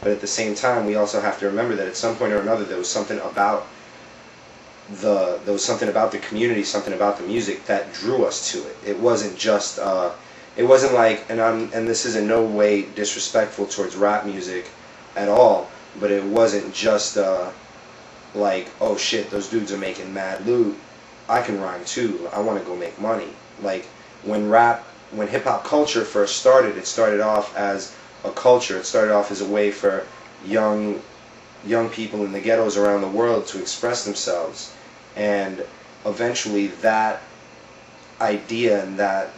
But at the same time, we also have to remember that at some point or another, there was something about the community, something about the music that drew us to it. It wasn't just it wasn't like, and this is in no way disrespectful towards rap music at all, but it wasn't just like, oh shit, those dudes are making mad loot, I can rhyme too, I want to go make money. Like when hip hop culture first started, it started off as a culture. It started off as a way for young people in the ghettos around the world to express themselves, and eventually that idea and that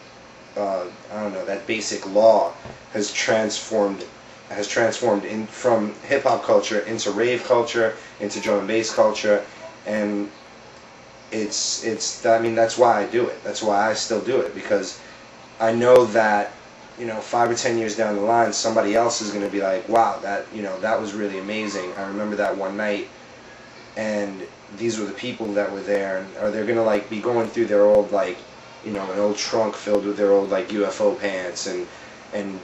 I don't know, that basic law has transformed from hip hop culture into rave culture, into drum and bass culture, and I mean, that's why I do it. That's why I still do it, because I know that, you know, 5 or 10 years down the line, somebody else is going to be like, wow, that, you know, that was really amazing. I remember that one night, and these were the people that were there, or they're going to like be going through their old, like, you know, an old trunk filled with their old like UFO pants and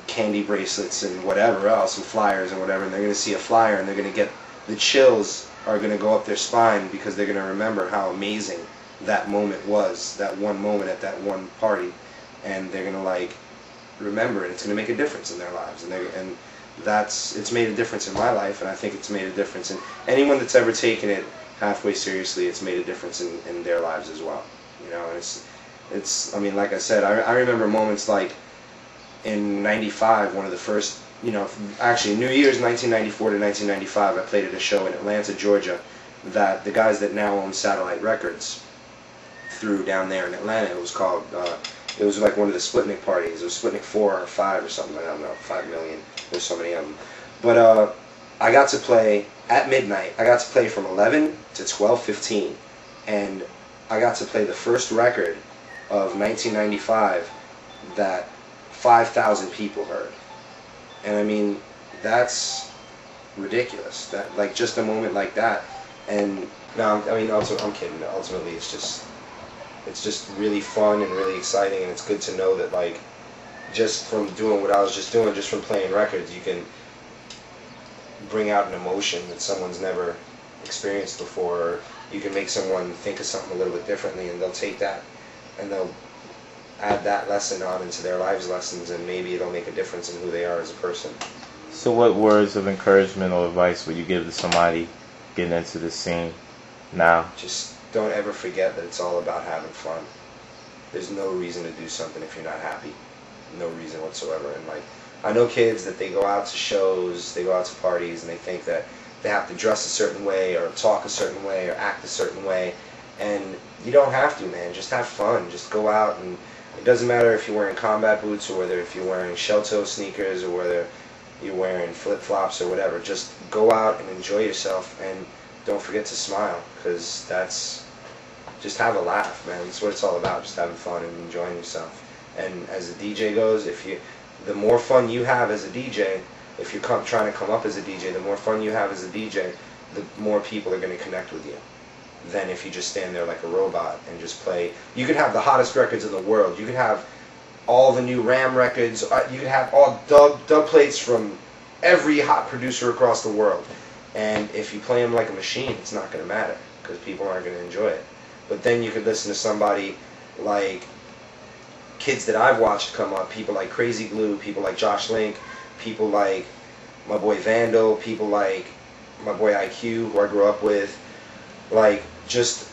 candy bracelets and whatever else, and flyers and whatever, and they're going to see a flyer and they're going to get, the chills are going to go up their spine, because they're going to remember how amazing that moment was, that one moment at that one party, and they're going to like remember it. It's going to make a difference in their lives, and it's made a difference in my life, and I think it's made a difference in anyone that's ever taken it halfway seriously. It's made a difference in their lives as well, you know. And it's I mean, like I said, I remember moments like in '95, one of the first, you know, actually New Year's 1994 to 1995, I played at a show in Atlanta, Georgia, that the guys that now own Satellite Records threw down there in Atlanta. It was called, it was like one of the Sputnik parties. It was Sputnik 4 or 5 or something, I don't know, 5 million, there's so many of them. But I got to play at midnight. I got to play from 11 to 12:15, and I got to play the first record of 1995 that 5,000 people heard. And I mean, that's ridiculous. That, like, just a moment like that. And no, I mean, also, I'm kidding. Ultimately, it's just really fun and really exciting, and it's good to know that, like, just from doing what I was just doing, just from playing records, you can bring out an emotion that someone's never experienced before, or you can make someone think of something a little bit differently, and they'll take that and they'll add that lesson on into their lives lessons, and maybe it'll make a difference in who they are as a person. So what words of encouragement or advice would you give to somebody getting into the scene now? Just don't ever forget that it's all about having fun. There's no reason to do something if you're not happy. No reason whatsoever. And like, I know kids that they go out to shows, they go out to parties, and they think that they have to dress a certain way, or talk a certain way, or act a certain way. And you don't have to, man. Just have fun. Just go out, and it doesn't matter if you're wearing combat boots, or whether if you're wearing shell-toe sneakers, or whether you're wearing flip-flops or whatever. Just go out and enjoy yourself, and don't forget to smile, because just have a laugh, man. That's what it's all about, just having fun and enjoying yourself. And as the DJ goes, the more fun you have as a DJ, if you're trying to come up as a DJ, the more fun you have as a DJ, the more people are going to connect with you than if you just stand there like a robot and just play. You could have the hottest records in the world. You could have all the new Ram records. You could have all dub plates from every hot producer across the world. And if you play them like a machine, it's not going to matter, because people aren't going to enjoy it. But then you could listen to somebody like kids that I've watched come up, people like Crazy Glue, people like Josh Link, people like my boy Vandal, people like my boy IQ, who I grew up with, like just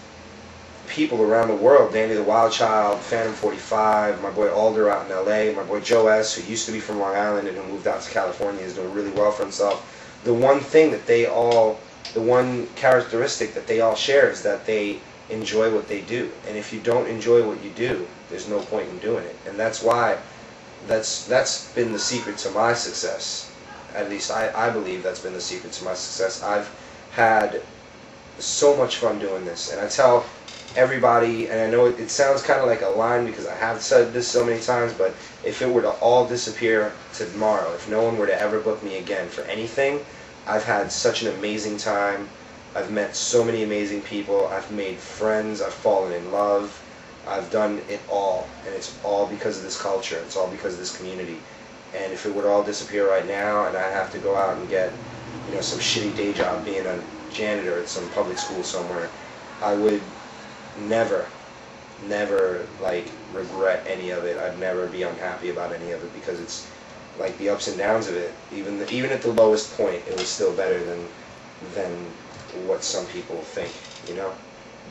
people around the world, Danny the Wild Child, Phantom 45, my boy Alder out in LA, my boy Joe S., who used to be from Long Island and who moved out to California, is doing really well for himself. The one thing that the one characteristic that they all share is that they enjoy what they do. And if you don't enjoy what you do, there's no point in doing it. And that's why, that's been the secret to my success. At least I believe that's been the secret to my success. I've had so much fun doing this, and I tell everybody, and I know it sounds kind of like a line because I have said this so many times, but if it were to all disappear tomorrow, if no one were to ever book me again for anything, I've had such an amazing time. I've met so many amazing people. I've made friends. I've fallen in love. I've done it all, and it's all because of this culture. It's all because of this community. And if it would all disappear right now, and I have to go out and get some shitty day job being a janitor at some public school somewhere, I would never like regret any of it. I'd never be unhappy about any of it, because it's like the ups and downs of it. Even at the lowest point, it was still better than what some people think.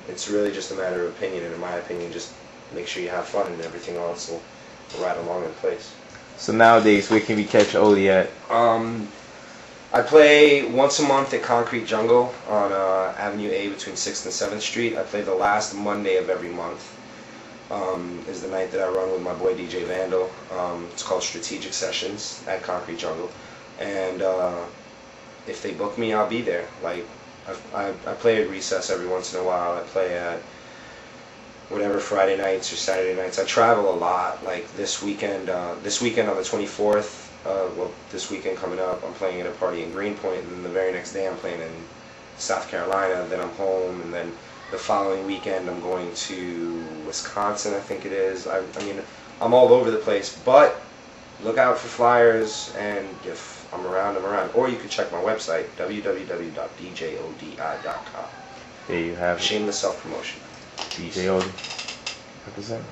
It's really just a matter of opinion, and in my opinion, just make sure you have fun, and everything else will ride along in place. So nowadays, where can we catch ODI at? I play once a month at Concrete Jungle on Avenue A between 6th and 7th Street. I play the last Monday of every month. Is the night that I run with my boy DJ Vandal. It's called Strategic Sessions at Concrete Jungle. And if they book me, I'll be there. Like, I play at Recess every once in a while. I play at whatever Friday nights or Saturday nights. I travel a lot. Like this weekend on the 24th, this weekend coming up, I'm playing at a party in Greenpoint, and then the very next day I'm playing in South Carolina. Then I'm home, and then the following weekend I'm going to Wisconsin, I think it is. I mean, I'm all over the place, but look out for flyers, and if I'm around, I'm around. Or you can check my website, www.djodi.com. There you have it. Shameless self-promotion. DJ ODI. Represent.